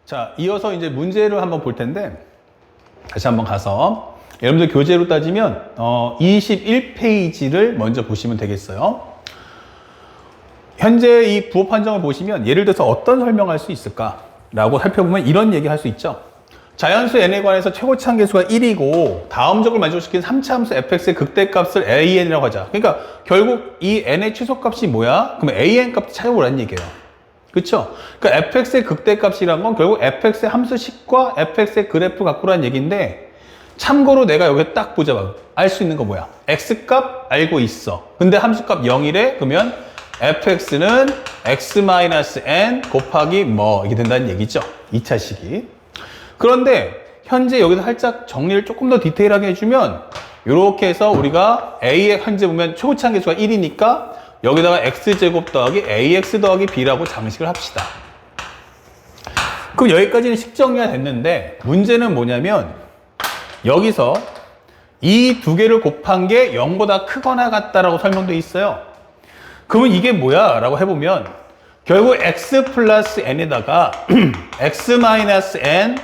자, 이어서 이제 문제를 한번 볼 텐데, 다시 한번 가서, 여러분들 교재로 따지면, 21페이지를 먼저 보시면 되겠어요. 현재 이 부호 판정을 보시면, 예를 들어서 어떤 설명할 수 있을까라고 살펴보면 이런 얘기 할 수 있죠. 자연수 n에 관해서 최고치 한계수가 1이고, 다음적을 만족시킨 3차 함수 fx의 극대값을 an이라고 하자. 그러니까, 결국 이 n의 최소값이 뭐야? 그러면 an 값 찾아보라는 얘기예요. 그쵸? 그러니까 fx의 극대값이란 건 결국 fx의 함수식과 fx의 그래프 갖고라는 얘기인데, 참고로 내가 여기 딱 보자. 알 수 있는 거 뭐야? x값 알고 있어. 근데 함수값 0이래? 그러면 fx는 x-n 곱하기 뭐 이게 된다는 얘기죠. 2차식이. 그런데 현재 여기서 살짝 정리를 조금 더 디테일하게 해주면 이렇게 해서 우리가 a의 현재 보면 최고치 한계수가 1이니까 여기다가 x제곱 더하기 ax 더하기 b라고 장식을 합시다. 그럼 여기까지는 식정리가 됐는데 문제는 뭐냐면 여기서 이 두 개를 곱한 게 0보다 크거나 같다라고 설명되어 있어요. 그러면 이게 뭐야? 라고 해보면 결국 x 플러스 n에다가 x 마이너스 n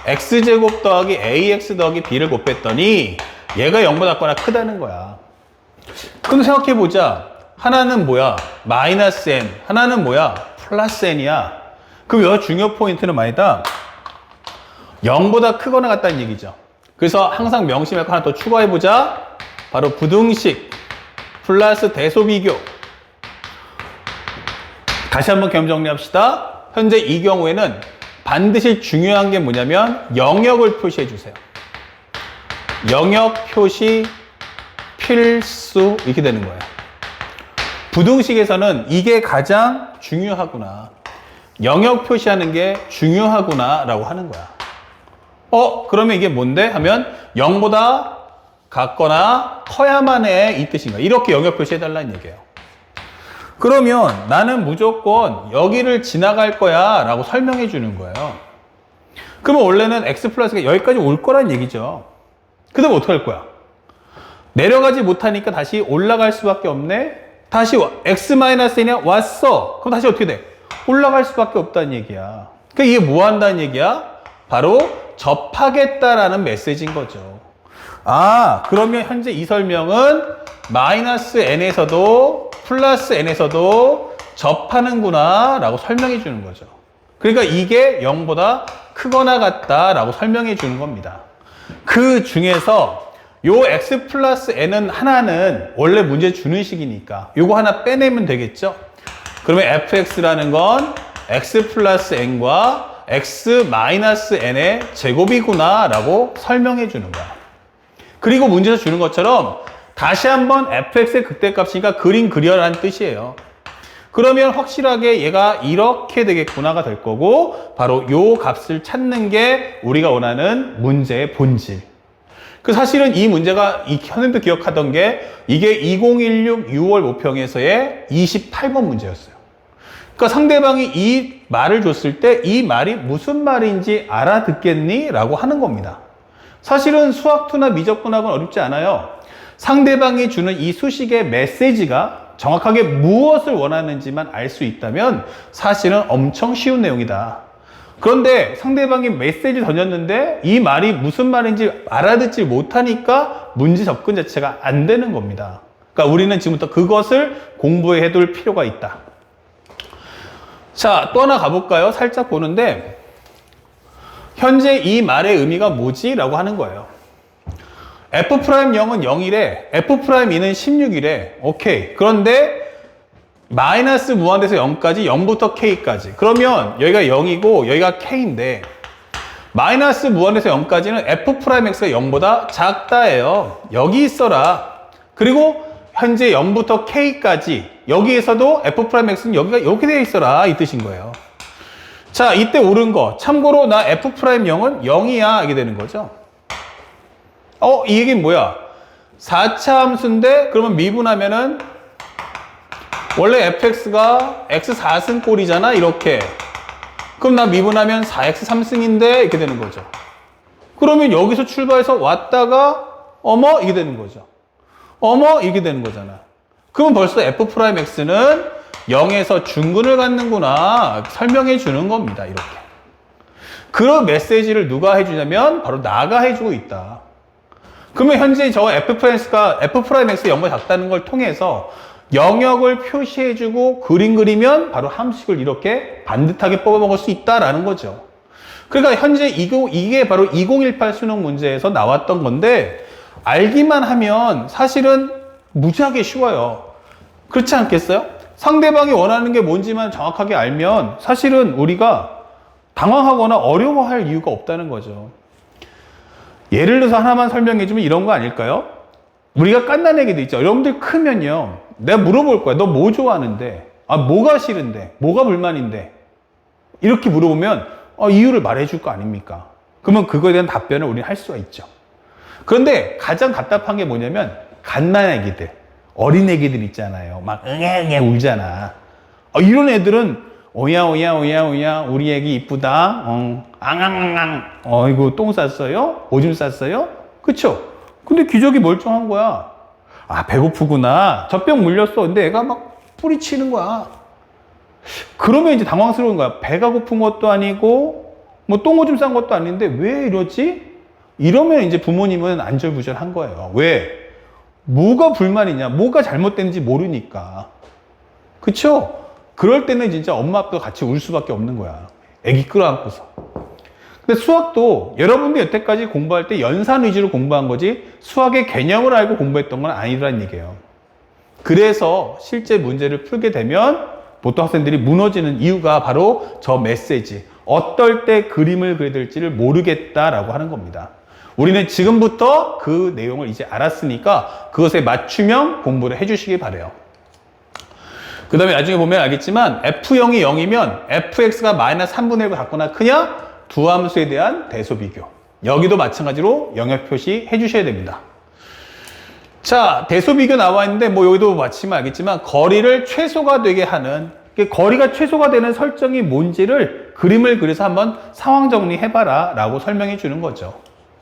x제곱 더하기 ax 더하기 b를 곱했더니 얘가 0보다 작거나 크다는 거야. 그럼 생각해보자. 하나는 뭐야? 마이너스 n. 하나는 뭐야? 플러스 n이야. 그럼 여기 중요 포인트는 말이다. 0보다 크거나 같다는 얘기죠. 그래서 항상 명심할 거 하나 더 추가해보자. 바로 부등식 플러스 대소비교. 다시 한번 겸 정리합시다. 현재 이 경우에는 반드시 중요한 게 뭐냐면 영역을 표시해 주세요. 영역 표시 필수 이렇게 되는 거예요. 부등식에서는 이게 가장 중요하구나. 영역 표시하는 게 중요하구나 라고 하는 거야. 그러면 이게 뭔데? 하면 0보다 같거나 커야만 해 이 뜻인 거야. 이렇게 영역 표시해달라는 얘기예요. 그러면 나는 무조건 여기를 지나갈 거야 라고 설명해 주는 거예요. 그러면 원래는 x 플러스가 여기까지 올 거란 얘기죠. 그 다음 어떻게 할 거야? 내려가지 못하니까 다시 올라갈 수밖에 없네. 다시 x-n이 왔어. 그럼 다시 어떻게 돼? 올라갈 수밖에 없다는 얘기야. 그러니까 이게 뭐 한다는 얘기야? 바로 접하겠다라는 메시지인 거죠. 그러면 현재 이 설명은 마이너스 n에서도 플러스 n에서도 접하는구나 라고 설명해 주는 거죠. 그러니까 이게 0보다 크거나 같다 라고 설명해 주는 겁니다. 그 중에서 요 x 플러스 n은 하나는 원래 문제 주는 식이니까 요거 하나 빼내면 되겠죠. 그러면 fx라는 건 x 플러스 n과 x 마이너스 n의 제곱이구나 라고 설명해 주는 거야. 그리고 문제에서 주는 것처럼 다시 한번 fx의 극대값이니까 그림 그려라는 뜻이에요. 그러면 확실하게 얘가 이렇게 되겠구나가 될 거고 바로 요 값을 찾는 게 우리가 원하는 문제의 본질. 사실은 이 문제가 선생님도 기억하던 게 이게 2016 6월 모평에서의 28번 문제였어요. 그러니까 상대방이 이 말을 줬을 때 이 말이 무슨 말인지 알아듣겠니? 라고 하는 겁니다. 사실은 수학2나 미적분학은 어렵지 않아요. 상대방이 주는 이 수식의 메시지가 정확하게 무엇을 원하는지만 알 수 있다면 사실은 엄청 쉬운 내용이다. 그런데 상대방이 메시지를 던졌는데 이 말이 무슨 말인지 알아듣지 못하니까 문제 접근 자체가 안 되는 겁니다. 그러니까 우리는 지금부터 그것을 공부해 둘 필요가 있다. 자, 또 하나 가볼까요? 살짝 보는데 현재 이 말의 의미가 뭐지? 라고 하는 거예요. F'0은 0이래. F'2는 16이래. 오케이. 그런데 마이너스 무한대에서 0까지 0부터 K까지. 그러면 여기가 0이고 여기가 K인데 마이너스 무한대에서 0까지는 F'X가 0보다 작다예요. 여기 있어라. 그리고 현재 0부터 K까지 여기에서도 F'X는 여기가 이렇게 되어 있어라 이 뜻인 거예요. 자, 이때 옳은 거. 참고로 나 F'0은 0이야 이게 되는 거죠. 이 얘기는 뭐야? 4차 함수인데 그러면 미분하면은 원래 fx가 x 4승꼴이잖아 이렇게. 그럼 나 미분하면 4x 3승인데 이렇게 되는 거죠. 그러면 여기서 출발해서 왔다가 이게 되는 거죠. 이게 되는 거잖아. 그럼 벌써 f'x는 0에서 중근을 갖는구나 설명해 주는 겁니다. 이렇게. 그런 메시지를 누가 해주냐면 바로 나가 해주고 있다. 그러면 현재 저 F'X가 F'X 0보다 작다는 걸 통해서 영역을 표시해주고 그림 그리면 바로 함수식을 이렇게 반듯하게 뽑아먹을 수 있다라는 거죠. 그러니까 현재 이게 바로 2018 수능 문제에서 나왔던 건데 알기만 하면 사실은 무지하게 쉬워요. 그렇지 않겠어요? 상대방이 원하는 게 뭔지만 정확하게 알면 사실은 우리가 당황하거나 어려워할 이유가 없다는 거죠. 예를 들어서 하나만 설명해주면 이런 거 아닐까요? 우리가 깐난 애기들 있죠. 여러분들 크면요. 내가 물어볼 거야. 너 뭐 좋아하는데? 아, 뭐가 싫은데? 뭐가 불만인데? 이렇게 물어보면 이유를 말해줄 거 아닙니까? 그러면 그거에 대한 답변을 우리는 할 수가 있죠. 그런데 가장 답답한 게 뭐냐면 갓난 애기들, 어린 애기들 있잖아요. 막 응애 울잖아. 이런 애들은 오야 우리 애기 이쁘다. 앙앙앙앙. 이거 똥 쌌어요? 오줌 쌌어요? 그쵸? 근데 기저귀 멀쩡한 거야. 아, 배고프구나. 젖병 물렸어. 근데 애가 막 뿌리치는 거야. 그러면 이제 당황스러운 거야. 배가 고픈 것도 아니고, 뭐 똥 오줌 싼 것도 아닌데 왜 이러지? 이러면 이제 부모님은 안절부절한 거예요. 왜? 뭐가 불만이냐? 뭐가 잘못됐는지 모르니까. 그쵸? 그럴 때는 진짜 엄마 아빠도 같이 울 수밖에 없는 거야. 애기 끌어안고서. 근데 수학도 여러분들 여태까지 공부할 때 연산 위주로 공부한 거지 수학의 개념을 알고 공부했던 건 아니라는 얘기예요. 그래서 실제 문제를 풀게 되면 보통 학생들이 무너지는 이유가 바로 저 메시지, 어떨 때 그림을 그려야 될지를 모르겠다라고 하는 겁니다. 우리는 지금부터 그 내용을 이제 알았으니까 그것에 맞춤형 공부를 해주시기 바래요. 그 다음에 나중에 보면 알겠지만 F0이 0이면 Fx가 마이너스 3분의 1과 같거나 크냐? 두 함수에 대한 대소 비교. 여기도 마찬가지로 영역 표시 해주셔야 됩니다. 자, 대소 비교 나와 있는데 뭐 여기도 마치면 알겠지만 거리를 최소가 되게 하는, 거리가 최소가 되는 설정이 뭔지를 그림을 그려서 한번 상황 정리해봐라 라고 설명해 주는 거죠.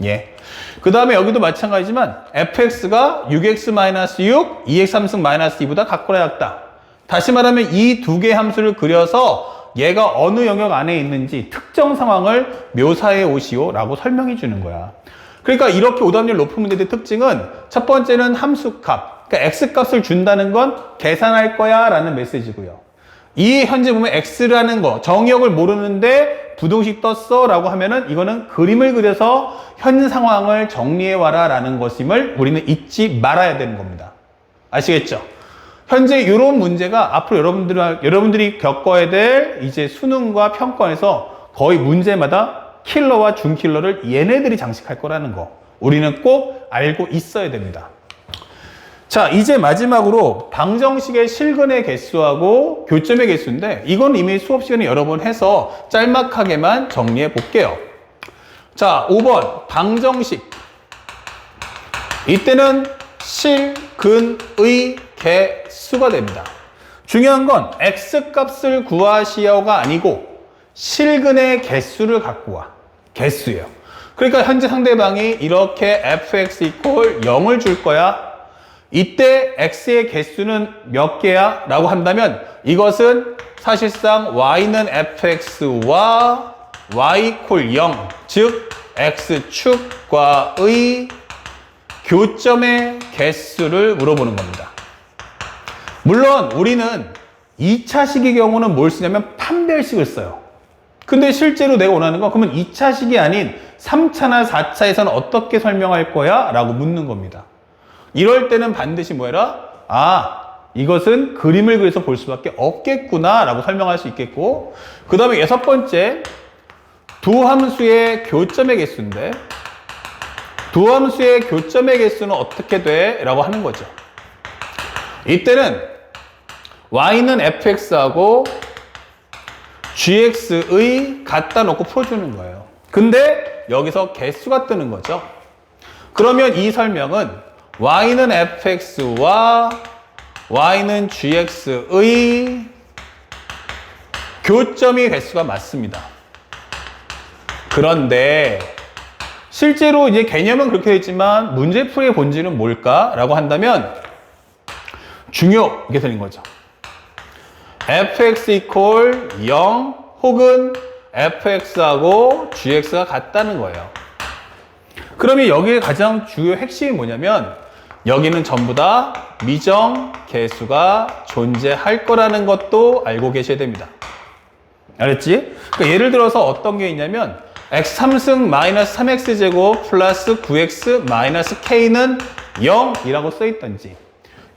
예. 그 다음에 여기도 마찬가지지만 fx가 6x-6, 2x 3승 -2보다 같거나 같다. 다시 말하면 이 두 개의 함수를 그려서 얘가 어느 영역 안에 있는지 특정 상황을 묘사해 오시오 라고 설명해 주는 거야. 그러니까 이렇게 오답률 높은 문제들의 특징은 첫 번째는 함수값, 그러니까 x값을 준다는 건 계산할 거야 라는 메시지고요. 이 현재 보면 x라는 거, 정의역을 모르는데 부동식 떴어 라고 하면은 이거는 그림을 그려서 현 상황을 정리해 와라 라는 것임을 우리는 잊지 말아야 되는 겁니다. 아시겠죠? 현재 이런 문제가 앞으로 여러분들이 겪어야 될 이제 수능과 평가에서 거의 문제마다 킬러와 준킬러를 얘네들이 장식할 거라는 거. 우리는 꼭 알고 있어야 됩니다. 자, 이제 마지막으로 방정식의 실근의 개수하고 교점의 개수인데 이건 이미 수업 시간에 여러 번 해서 짤막하게만 정리해 볼게요. 자, 5번 방정식. 이때는 실근의 개수가 됩니다. 중요한 건 x값을 구하시오가 아니고 실근의 개수를 갖고 와. 개수예요. 그러니까 현재 상대방이 이렇게 fx = 0을 줄 거야. 이때 x의 개수는 몇 개야? 라고 한다면 이것은 사실상 y는 fx와 y = 0, 즉 x축과의 교점의 개수를 물어보는 겁니다. 물론 우리는 2차식의 경우는 뭘 쓰냐면 판별식을 써요. 근데 실제로 내가 원하는 건 그러면 2차식이 아닌 3차나 4차에서는 어떻게 설명할 거야? 라고 묻는 겁니다. 이럴 때는 반드시 뭐 해라? 이것은 그림을 그려서 볼 수밖에 없겠구나 라고 설명할 수 있겠고, 그 다음에 6번째 두 함수의 교점의 개수인데 두 함수의 교점의 개수는 어떻게 돼? 라고 하는 거죠. 이때는 y는 fx하고 gx의 갖다 놓고 풀어주는 거예요. 근데 여기서 개수가 뜨는 거죠. 그러면 이 설명은 y는 fx와 y는 gx의 교점의 개수가 맞습니다. 그런데 실제로 이제 개념은 그렇게 되지만 문제풀이의 본질은 뭘까라고 한다면 중요 이게 되는 거죠. fx = 0 혹은 fx하고 gx가 같다는 거예요. 그러면 여기에 가장 주요 핵심이 뭐냐면 여기는 전부 다 미정 계수가 존재할 거라는 것도 알고 계셔야 됩니다. 알았지? 그러니까 예를 들어서 어떤 게 있냐면 x 3승 마이너스 3x제곱 플러스 9x 마이너스 k는 0이라고 써있던지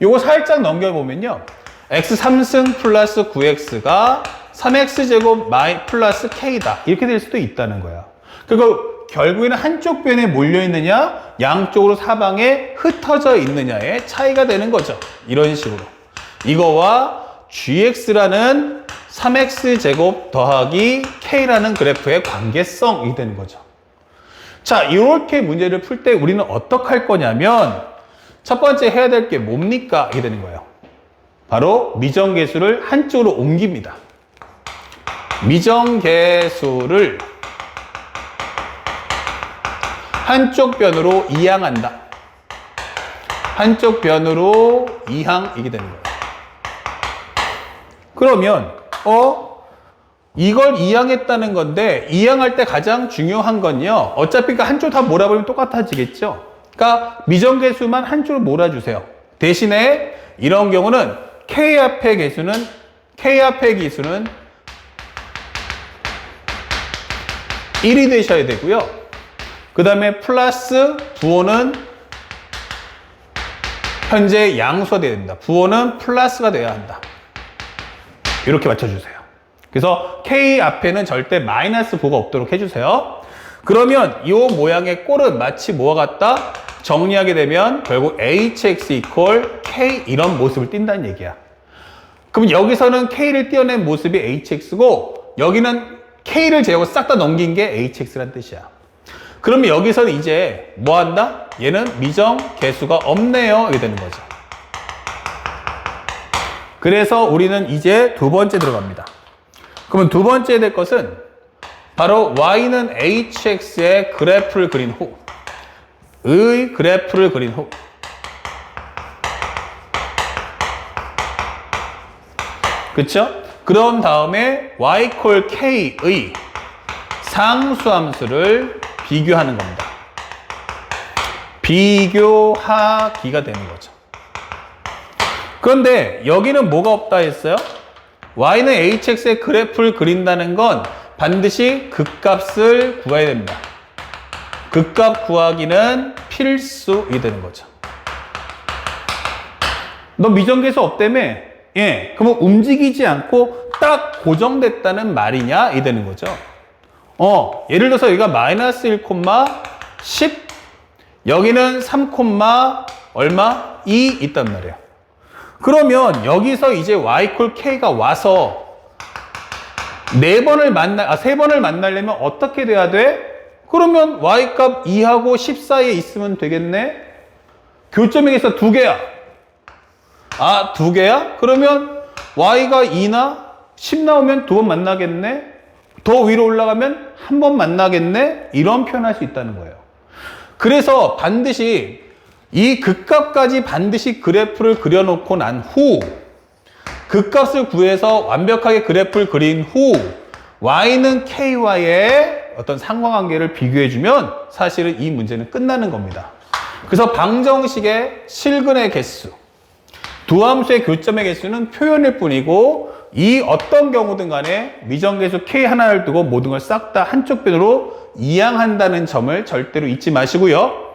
요거 살짝 넘겨보면요. x 3승 플러스 9x가 3x제곱 플러스 k다. 이렇게 될 수도 있다는 거야. 그리고 결국에는 한쪽 변에 몰려 있느냐, 양쪽으로 사방에 흩어져 있느냐의 차이가 되는 거죠. 이런 식으로. 이거와 gx라는 3x제곱 더하기 k라는 그래프의 관계성이 되는 거죠. 자, 이렇게 문제를 풀 때 우리는 어떻게 할 거냐면 첫 번째 해야 될 게 뭡니까? 이게 되는 거예요. 바로 미정계수를 한쪽으로 옮깁니다. 미정계수를 한쪽 변으로 이항한다. 한쪽 변으로 이항이게 되는 거예요. 그러면 이걸 이항했다는 건데 이항할 때 가장 중요한 건요. 어차피 한쪽 다 몰아버리면 똑같아지겠죠. 그러니까 미정계수만 한쪽으로 몰아주세요. 대신에 이런 경우는 K 앞의 기수는 1이 되셔야 되고요. 그 다음에 플러스 부호는 현재 양수가 돼야 됩니다. 부호는 플러스가 돼야 한다. 이렇게 맞춰주세요. 그래서 K 앞에는 절대 마이너스 부호가 없도록 해주세요. 그러면 이 모양의 꼴은 마치 뭐와 같다? 정리하게 되면 결국 hx equal k 이런 모습을 띈다는 얘기야. 그럼 여기서는 k를 띄어낸 모습이 hx고 여기는 k를 제하고 싹 다 넘긴 게 hx란 뜻이야. 그러면 여기서는 이제 뭐 한다? 얘는 미정 계수가 없네요. 이렇게 되는 거죠. 그래서 우리는 이제 두 번째 들어갑니다. 그러면 두 번째 될 것은 바로 y는 hx의 그래프를 그린 후 의 그래프를 그린 후 그쵸? 그런 다음에 y equal k의 상수함수를 비교하는 겁니다. 비교하기가 되는 거죠. 그런데 여기는 뭐가 없다 했어요? y는 hx의 그래프를 그린다는 건 반드시 극값을 구해야 됩니다. 극값 구하기는 필수이 되는 거죠. 너 미정계수 없다며? 예. 그러면 움직이지 않고 딱 고정됐다는 말이냐? 이 되는 거죠. 예를 들어서 여기가 마이너스 1,10 여기는 3, 얼마? 2 있단 말이에요. 그러면 여기서 이제 y equal k가 와서 세 번을 만나려면 어떻게 돼야 돼? 그러면 y값 2하고 10 사이에 있으면 되겠네? 교점에서 두 개야. 아, 두 개야? 그러면 y가 2나 10 나오면 두 번 만나겠네? 더 위로 올라가면 한 번 만나겠네? 이런 표현할 수 있다는 거예요. 그래서 반드시 이 극값까지 반드시 그래프를 그려놓고 난 후 극값을 구해서 완벽하게 그래프를 그린 후 y는 ky와의 어떤 상관관계를 비교해주면 사실은 이 문제는 끝나는 겁니다. 그래서 방정식의 실근의 개수, 두 함수의 교점의 개수는 표현일 뿐이고 이 어떤 경우든 간에 미정계수 k 하나를 두고 모든 걸 싹 다 한쪽 변으로 이항한다는 점을 절대로 잊지 마시고요.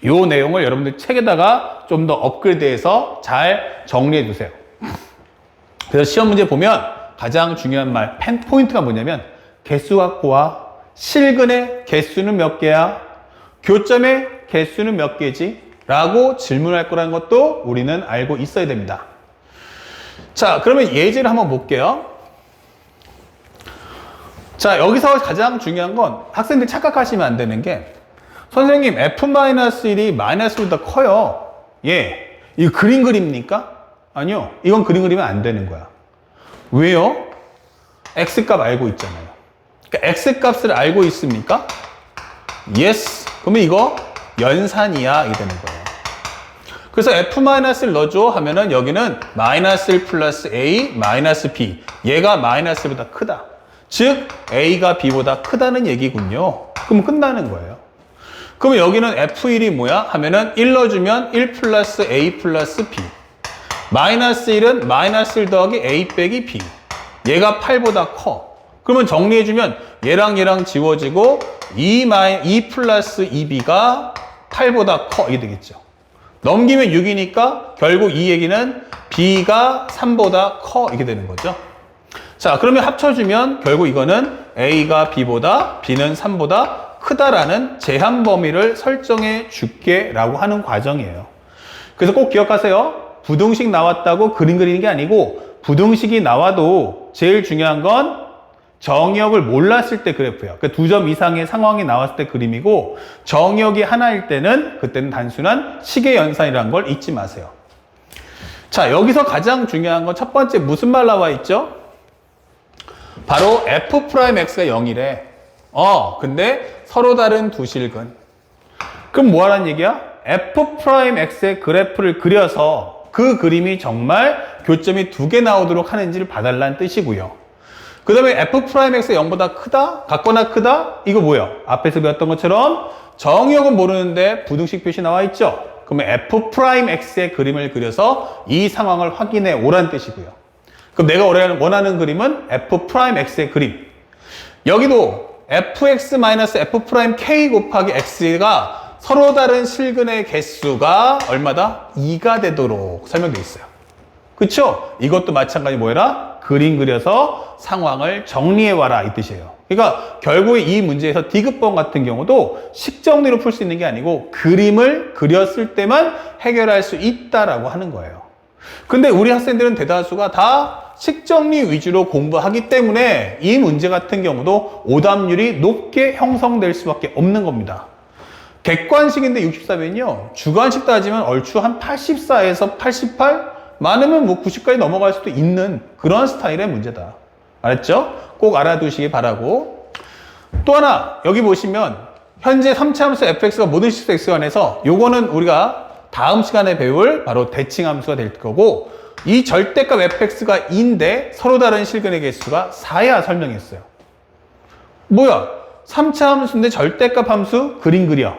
이 내용을 여러분들 책에다가 좀 더 업그레이드해서 잘 정리해 두세요. 그래서 시험 문제 보면 가장 중요한 말, 포인트가 뭐냐면 개수 갖고 와. 실근의 개수는 몇 개야? 교점의 개수는 몇 개지? 라고 질문할 거라는 것도 우리는 알고 있어야 됩니다. 자, 그러면 예제를 한번 볼게요. 자, 여기서 가장 중요한 건 학생들 착각하시면 안 되는 게 선생님 f-1이 마이너스보다 커요. 예. 이거 그림 그립니까? 아니요. 이건 그림 그리면 안 되는 거야. 왜요? x값 알고 있잖아요. 그러니까 x값을 알고 있습니까? yes. 그러면 이거 연산이야. 이게 되는 거예요. 그래서 f-를 넣어줘 하면은 여기는 마이너스 1 플러스 a 마이너스 b. 얘가 마이너스보다 크다. 즉 A가 B보다 크다는 얘기군요. 그럼 끝나는 거예요. 그럼 여기는 F1이 뭐야? 하면은 1 넣어주면 1 플러스 A 플러스 B. 마이너스 1은 마이너스 1 더하기 A 빼기 B. 얘가 8보다 커. 그러면 정리해주면 얘랑 얘랑 지워지고 2 플러스 2B가 8보다 커. 이게 되겠죠. 넘기면 6이니까 결국 이 얘기는 B가 3보다 커. 이게 되는 거죠. 자, 그러면 합쳐주면 결국 이거는 A가 B보다 B는 3보다 크다라는 제한 범위를 설정해 줄게 라고 하는 과정이에요. 그래서 꼭 기억하세요. 부등식 나왔다고 그림 그리는 게 아니고 부등식이 나와도 제일 중요한 건 정의역을 몰랐을 때 그래프예요. 그 2점 이상의 상황이 나왔을 때 그림이고 정의역이 하나일 때는 그때는 단순한 식의 연산이라는 걸 잊지 마세요. 자, 여기서 가장 중요한 건 첫 번째 무슨 말 나와 있죠? 바로 F'X가 0이래. 근데 서로 다른 두 실근. 그럼 뭐 하라는 얘기야? F'X의 그래프를 그려서 그 그림이 정말 교점이 2개 나오도록 하는지를 봐달라는 뜻이고요. 그 다음에 F'X가 0보다 크다? 같거나 크다? 이거 뭐예요? 앞에서 배웠던 것처럼 정의역은 모르는데 부등식 표시 나와 있죠? 그러면 F'X의 그림을 그려서 이 상황을 확인해 오란 뜻이고요. 그럼 내가 원하는 그림은 F'X의 그림. 여기도 Fx-F'K 곱하기 X가 서로 다른 실근의 개수가 얼마다? 2가 되도록 설명되어 있어요. 그쵸? 이것도 마찬가지 뭐해라? 그림 그려서 상황을 정리해와라 이 뜻이에요. 그러니까 결국에 이 문제에서 디귿번 같은 경우도 식정리로 풀 수 있는 게 아니고 그림을 그렸을 때만 해결할 수 있다라고 하는 거예요. 근데 우리 학생들은 대다수가 다 식정리 위주로 공부하기 때문에 이 문제 같은 경우도 오답률이 높게 형성될 수밖에 없는 겁니다. 객관식인데 64면요. 주관식 따지면 얼추 한 84에서 88? 많으면 뭐 90까지 넘어갈 수도 있는 그런 스타일의 문제다. 알았죠? 꼭 알아두시기 바라고. 또 하나 여기 보시면 현재 3차 함수 fx가 모든 실수 x에 관해서 요거는 우리가 다음 시간에 배울 바로 대칭함수가 될 거고 이 절대값 fx가 2인데 서로 다른 실근의 개수가 4야 설명했어요. 뭐야? 3차 함수인데 절대값 함수 그림 그려.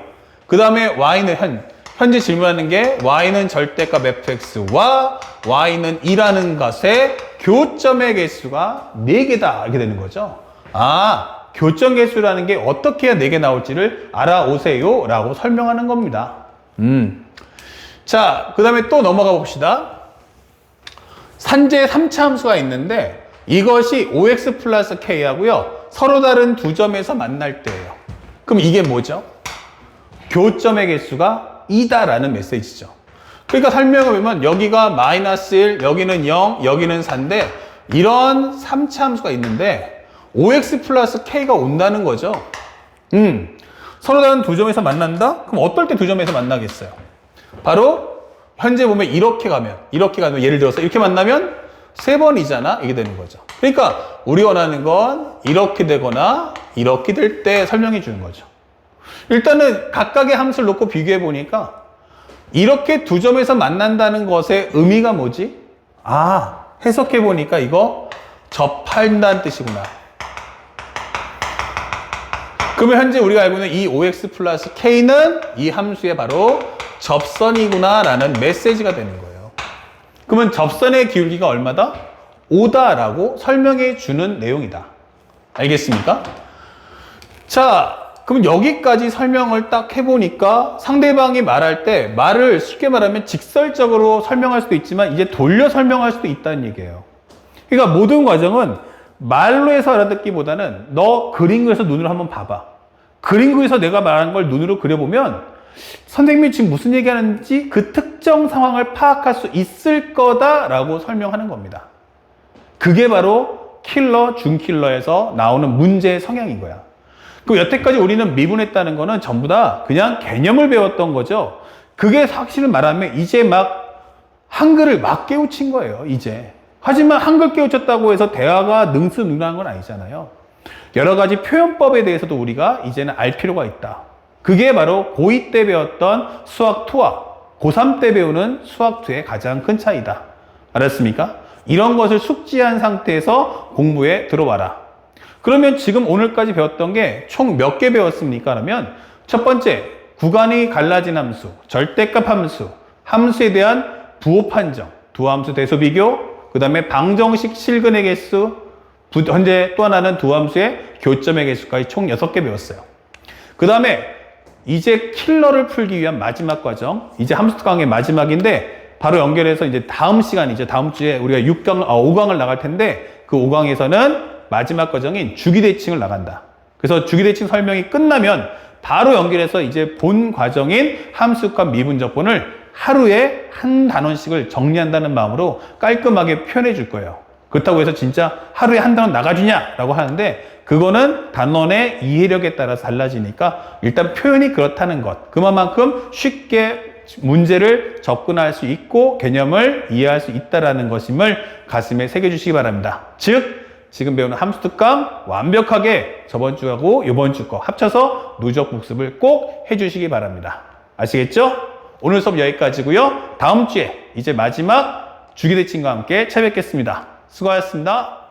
그 다음에 y는 현재 질문하는 게 y는 절대값 fx와 y는 2라는 것의 교점의 개수가 4개다 이렇게 되는 거죠. 교점 개수라는 게 어떻게 해야 4개 나올지를 알아오세요 라고 설명하는 겁니다. 자, 그 다음에 또 넘어가 봅시다. 산재 3차 함수가 있는데 이것이 5x 플러스 k 하고요. 서로 다른 두 점에서 만날 때예요. 그럼 이게 뭐죠? 교점의 개수가 2다라는 메시지죠. 그러니까 설명을 보면 여기가 마이너스 1, 여기는 0, 여기는 4인데 이런 3차 함수가 있는데 5x 플러스 k가 온다는 거죠. 서로 다른 두 점에서 만난다? 그럼 어떨 때 두 점에서 만나겠어요? 바로 현재 보면 이렇게 가면 예를 들어서 이렇게 만나면 3번이잖아 이게 되는 거죠. 그러니까 우리 원하는 건 이렇게 되거나 이렇게 될 때 설명해 주는 거죠. 일단은 각각의 함수를 놓고 비교해 보니까 이렇게 두 점에서 만난다는 것의 의미가 뭐지? 해석해 보니까 이거 접한다는 뜻이구나. 그러면 현재 우리가 알고 있는 이 5x 플러스 k는 이 함수의 바로 접선이구나 라는 메시지가 되는 거예요. 그러면 접선의 기울기가 얼마다? 5다라고 설명해 주는 내용이다. 알겠습니까? 자, 그럼 여기까지 설명을 딱 해보니까 상대방이 말할 때 말을 쉽게 말하면 직설적으로 설명할 수도 있지만 이제 돌려 설명할 수도 있다는 얘기예요. 그러니까 모든 과정은 말로 해서 알아듣기보다는 너 그림 그려서 눈으로 한번 봐봐. 그림 그려서 내가 말하는 걸 눈으로 그려보면 선생님이 지금 무슨 얘기하는지 그 특정 상황을 파악할 수 있을 거다라고 설명하는 겁니다. 그게 바로 킬러, 준킬러에서 나오는 문제의 성향인 거야. 그 여태까지 우리는 미분했다는 거는 전부 다 그냥 개념을 배웠던 거죠. 그게 사실을 말하면 이제 막 한글을 막 깨우친 거예요, 이제. 하지만 한글 깨우쳤다고 해서 대화가 능수능란한 건 아니잖아요. 여러 가지 표현법에 대해서도 우리가 이제는 알 필요가 있다. 그게 바로 고2 때 배웠던 수학2와 고3 때 배우는 수학2의 가장 큰 차이다. 알았습니까? 이런 것을 숙지한 상태에서 공부에 들어와라. 그러면 지금 오늘까지 배웠던 게 총 몇 개 배웠습니까? 그러면 첫 번째, 구간이 갈라진 함수, 절대값 함수, 함수에 대한 부호 판정, 두 함수 대소 비교, 그 다음에 방정식 실근의 개수, 현재 또 하나는 두 함수의 교점의 개수까지 총 6개 배웠어요. 그 다음에 이제 킬러를 풀기 위한 마지막 과정, 이제 함수 강의 마지막인데 바로 연결해서 이제 다음 시간이죠. 다음 주에 우리가 5강을 나갈 텐데 그 5강에서는 마지막 과정인 주기대칭을 나간다. 그래서 주기대칭 설명이 끝나면 바로 연결해서 이제 본 과정인 함수값 미분적분을 하루에 한 단원씩을 정리한다는 마음으로 깔끔하게 표현해 줄 거예요. 그렇다고 해서 진짜 하루에 한 단원 나가주냐라고 하는데 그거는 단원의 이해력에 따라서 달라지니까 일단 표현이 그렇다는 것. 그만큼 쉽게 문제를 접근할 수 있고 개념을 이해할 수 있다는 것임을 가슴에 새겨주시기 바랍니다. 즉 지금 배우는 함수특강 완벽하게 저번 주하고 이번 주 거 합쳐서 누적 복습을 꼭 해주시기 바랍니다. 아시겠죠? 오늘 수업 여기까지고요. 다음 주에 이제 마지막 주기대칭과 함께 찾아뵙겠습니다. 수고하셨습니다.